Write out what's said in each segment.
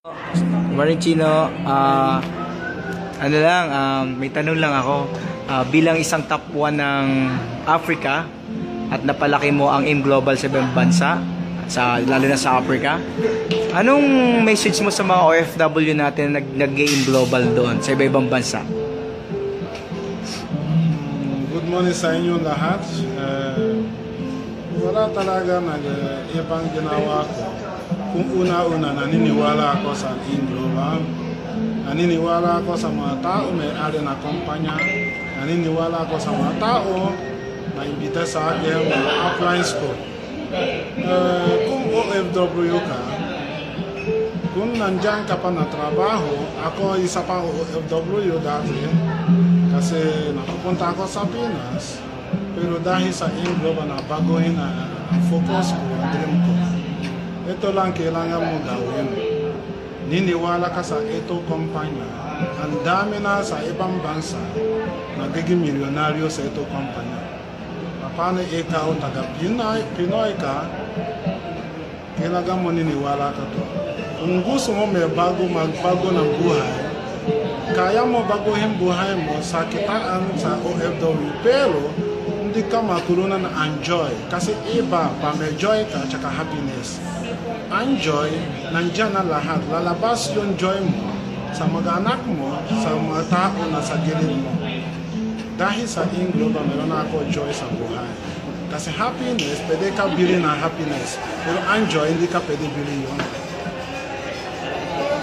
Morning, Chino. May tanong lang ako. Bilang isang top 1 ng Africa at napalaki mo ang AIM Global sa ibang bansa, lalo na sa Africa, anong message mo sa mga OFW natin na nag-AIM Global doon sa iba-ibang bansa? Good morning sa inyo lahat. Wala talaga ibang ginawa ko. Kung una-una naniniwala ako sa AIM Global, naniniwala ako sa mga tao may-ari na kumpanya, naniniwala ako sa mga tao na imbita sa akin mga upline school. Kung OFW ka, kung nandyan ka pa na trabaho, ako isa pa OFW dati, kasi napupunta ako sa Pinas, pero dahil sa AIM Global na baguhin ang focus ko, ang dream ko, ito lang kailangan mo gawin. Niniwala ka sa ito kumpanya. Ang dami na sa ibang bansa nagiging milyonaryo sa ito kumpanya. Paano ikaw, taga-Pinoy ka, kailangan mo niniwala ka to. Kung gusto mo magbago ng buhay, kaya mo baguhin buhay mo sa kitaan sa OFW, pero hindi ka makurunan ng enjoy. Kasi iba, pa-joy ka, tsaka happiness. Enjoy, nandyan na lahat. Lalabas yung joy mo sa mga anak mo, sa mga tao na sa gilid mo. Dahil sa AIM Global, meron ako joy sa buhay. Kasi happiness, pwede ka bilhin ng happiness. Pero enjoy, hindi ka pwede bilhin yun.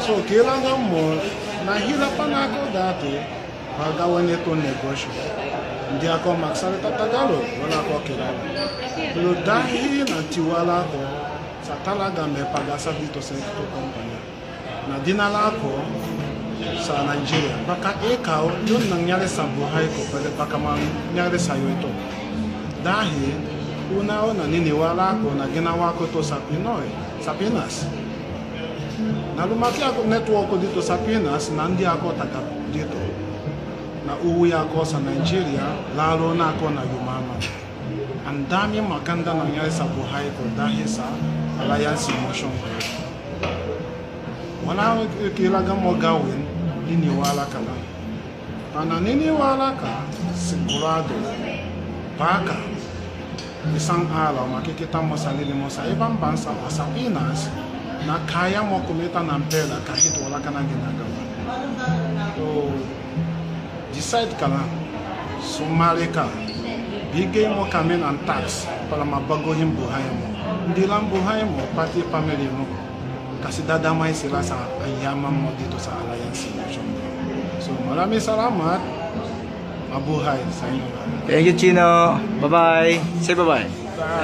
So, kailangan mo, nahirapan ako dati, paggawan itong negosyo. Hindi ako magsalita Tagalog, wala ako kilala. Pero dahil nagtiwala ko sa talaga may pag-asa dito sa ito kumpanya, na dinala ko sa Nigeria, baka ikaw, yun nangyari sa buhay ko, pwede baka mangyari sa iyo ito. Dahil, una-una, niniwala ko na ginawa ko ito sa Pinoy, sa Pinas. Na lumaki ako network ko dito sa Pinas, nandi ako taga dito. Nauwi ako sa Nigeria, lalo na ako na yumaman. Ang dami maganda nangyari sa buhay ko dahil sa Alliance Motion. Wala kailangan mo gawin, niniwala ka lang. Pag naniniwala ka, sigurado, baka isang araw makikita mo sarili mo sa ibang bansa o sa Pinas na kaya mo kumita ng pera kahit wala ka nang ginagawa. So, decide ka lang, sumali ka, bigay mo kami ng tax para mabaguhin buhay mo. Hindi lang buhay mo, pati family mo. Kasi dadamay sila sa ayaman mo dito sa Alliance Motion. So maraming salamat, mabuhay sa inyo. Thank you, Chino. Bye-bye. Say bye-bye. Bye.